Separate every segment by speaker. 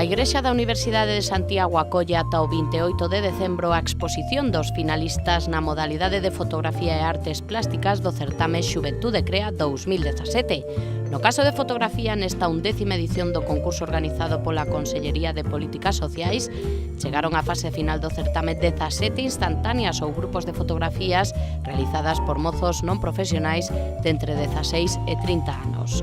Speaker 1: Igrexa da Universidade de Santiago acolle ata o 28 de decembro a exposición dos finalistas na modalidade de fotografía e artes plásticas do certame Xuventude Crea 2017. No caso de fotografía, nesta 11ª edición do concurso organizado pola Consellería de Políticas Sociais, chegaron á fase final do certame 17 instantáneas ou grupos de fotografías realizadas por mozos non profesionais de entre 16 e 30 anos.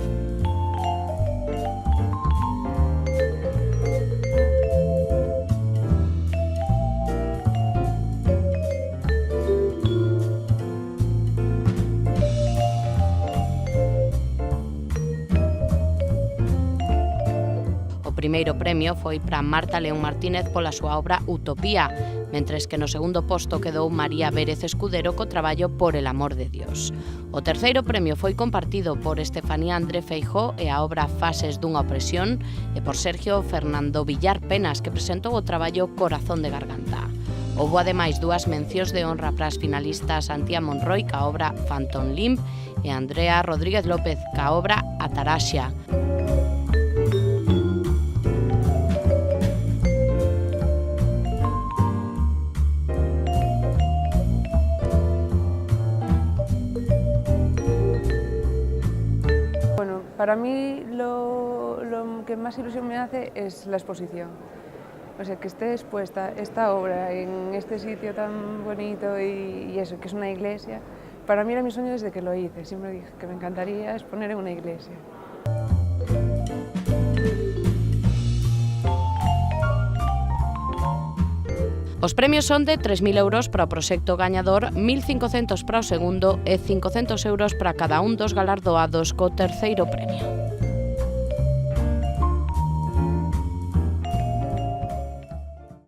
Speaker 1: O primeiro premio foi para Marta León Martínez pola súa obra Utopía, mentres que no segundo posto quedou María Vérez Escudero co traballo Por el amor de Dios. O terceiro premio foi compartido por Estefanía André Feijó e a obra Fases dunha opresión e por Sergio Fernando Villar Penas, que presentou o traballo Corazón de Garganta. Houbo ademais dúas mencións de honra para as finalistas Antía Monroy ca obra Phantom Limb e Andrea Rodríguez López ca obra Ataraxia.
Speaker 2: Para mí lo que más ilusión me hace es la exposición. O sea, que esté expuesta esta obra en este sitio tan bonito y eso, que es una iglesia. Para mí era mi sueño desde que lo hice. Siempre dije que me encantaría exponer en una iglesia.
Speaker 1: Os premios son de 3.000 euros para o proxecto gañador, 1.500 para o segundo e 500 euros para cada un dos galardoados co terceiro premio.